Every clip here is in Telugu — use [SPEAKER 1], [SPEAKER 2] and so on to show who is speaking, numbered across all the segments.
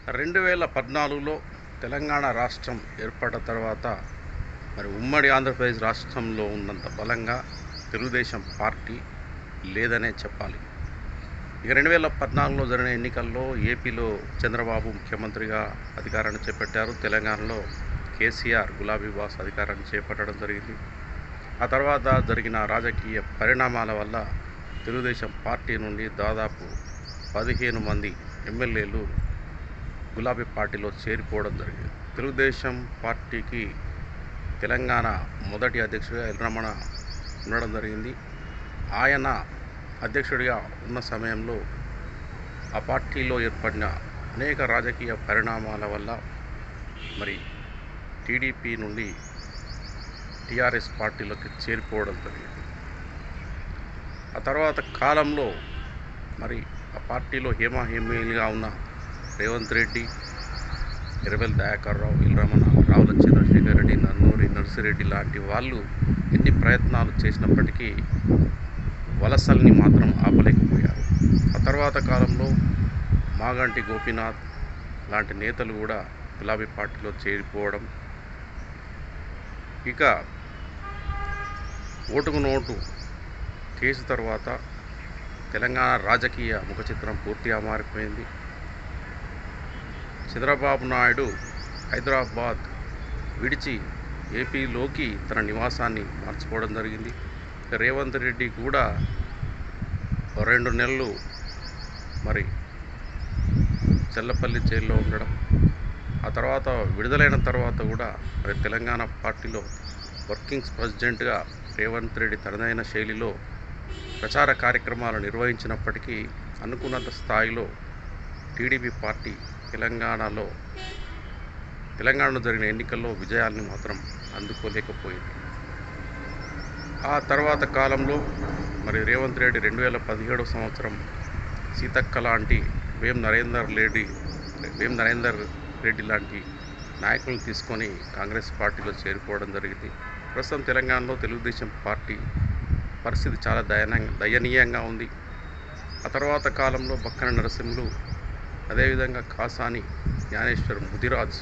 [SPEAKER 1] 2014లో తెలంగాణ రాష్ట్రం ఏర్పడ్డ తర్వాత ఉమ్మడి ఆంధ్రప్రదేశ్ రాష్ట్రంలో ఉన్నంత బలంగా తెలుగుదేశం పార్టీ లేదనే చెప్పాలి. ఇక 2014లో జరిగిన ఎన్నికల్లో ఏపీలో చంద్రబాబు ముఖ్యమంత్రిగా అధికారాన్ని చేపట్టారు. తెలంగాణలో కేసీఆర్ గులాబీ బాస్ అధికారాన్ని చేపట్టడం జరిగింది. ఆ తర్వాత జరిగిన రాజకీయ పరిణామాల వల్ల తెలుగుదేశం పార్టీ నుండి దాదాపు 15 మంది ఎమ్మెల్యేలు గులాబీ పార్టీలో చేరిపోవడం జరిగింది. తెలుగుదేశం పార్టీకి తెలంగాణ మొదటి అధ్యక్షుడిగా ఎల్ రమణ ఉండడం జరిగింది. ఆయన అధ్యక్షుడిగా ఉన్న సమయంలో ఆ పార్టీలో ఏర్పడిన అనేక రాజకీయ పరిణామాల వల్ల టీడీపీ నుండి టీఆర్ఎస్ పార్టీలోకి చేరిపోవడం జరిగింది. ఆ తర్వాత కాలంలో ఆ పార్టీలో హేమాహేమీలుగా ఉన్న రేవంత్ రెడ్డి, ఎర్రబెల్లి దయాకర్ రావు, ఎల్ రమణ, రావుల చంద్రశేఖర్ రెడ్డి, నన్నూరి నర్సిరెడ్డి లాంటి వాళ్ళు ఎన్ని ప్రయత్నాలు చేసినప్పటికీ వలసల్ని మాత్రం ఆపలేకపోయారు. ఆ తర్వాత కాలంలో మాగంటి గోపీనాథ్ లాంటి నేతలు కూడా గులాబీ పార్టీలో చేరిపోవడం, ఇక ఓటుకు నోటు కేసు తర్వాత తెలంగాణ రాజకీయ ముఖచిత్రం పూర్తిగా మారిపోయింది. చంద్రబాబు నాయుడు హైదరాబాద్ విడిచి ఏపీలోకి తన నివాసాన్ని మార్చుకోవడం జరిగింది. రేవంత్ రెడ్డి కూడా 2 నెలలు చెల్లపల్లి జైల్లో ఉండడం, ఆ తర్వాత విడుదలైన తర్వాత కూడా తెలంగాణ పార్టీలో వర్కింగ్స్ ప్రెసిడెంట్గా రేవంత్ రెడ్డి తనదైన శైలిలో ప్రచార కార్యక్రమాలు నిర్వహించినప్పటికీ అనుకున్నంత స్థాయిలో టీడీపీ పార్టీ తెలంగాణలో జరిగిన ఎన్నికల్లో విజయాల్ని మాత్రం అందుకోలేకపోయింది. ఆ తర్వాత కాలంలో రేవంత్ రెడ్డి 2017 సంవత్సరం సీతక్క లాంటి వేం నరేందర్ రెడ్డి లాంటి నాయకులను తీసుకొని కాంగ్రెస్ పార్టీలో చేరిపోవడం జరిగింది. ప్రస్తుతం తెలంగాణలో తెలుగుదేశం పార్టీ పరిస్థితి చాలా దయనీయంగా ఉంది. ఆ తర్వాత కాలంలో బక్కన నరసింహులు, అదేవిధంగా కాసాని జ్ఞానేశ్వర్, ముదిరాజ్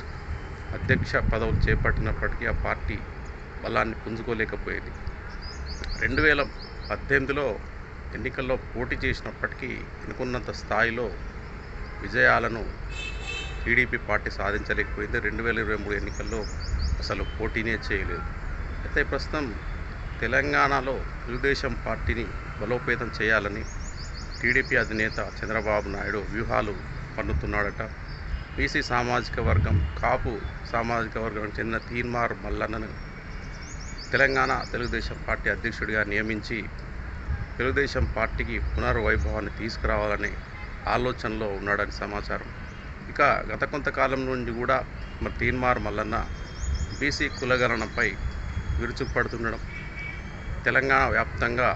[SPEAKER 1] అధ్యక్ష పదవులు చేపట్టినప్పటికీ ఆ పార్టీ బలాన్ని పుంజుకోలేకపోయింది. 2018లో ఎన్నికల్లో పోటీ చేసినప్పటికీ అనుకున్నంత స్థాయిలో విజయాలను టీడీపీ పార్టీ సాధించలేకపోయింది. 2023 ఎన్నికల్లో అసలు పోటీనే చేయలేదు. అయితే ప్రస్తుతం తెలంగాణలో తెలుగుదేశం పార్టీని బలోపేతం చేయాలని టీడీపీ అధినేత చంద్రబాబు నాయుడు వ్యూహాలు పన్నుతున్నాడట. బీసీ సామాజిక వర్గం, కాపు సామాజిక వర్గం చెందిన తీన్మార్ మల్లన్నను తెలంగాణ తెలుగుదేశం పార్టీ అధ్యక్షుడిగా నియమించి తెలుగుదేశం పార్టీకి పునర్వైభవాన్ని తీసుకురావాలనే ఆలోచనలో ఉన్నాడని సమాచారం. ఇక గత కొంతకాలం నుండి కూడా తీన్మార్ మల్లన్న బీసీ కులగణనపై విరుచుకుపడుతుండడం, తెలంగాణ వ్యాప్తంగా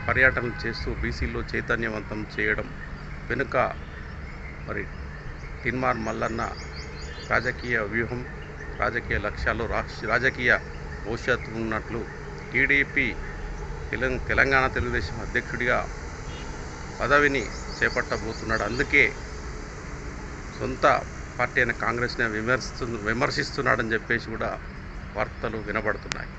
[SPEAKER 1] పర్యటనలు చేస్తూ బీసీలో చైతన్యవంతం చేయడం వెనుక తీన్మార్ మల్లన్న రాజకీయ వ్యూహం, రాజకీయ లక్ష్యాలు, రాజకీయ భవిష్యత్తు ఉన్నట్లు టీడీపీ తెలంగాణ తెలుగుదేశం అధ్యక్షుడిగా పదవిని చేపట్టబోతున్నాడు. అందుకే సొంత పార్టీ అయిన కాంగ్రెస్ని విమర్శిస్తున్నాడని చెప్పేసి కూడా వార్తలు వినబడుతున్నాయి.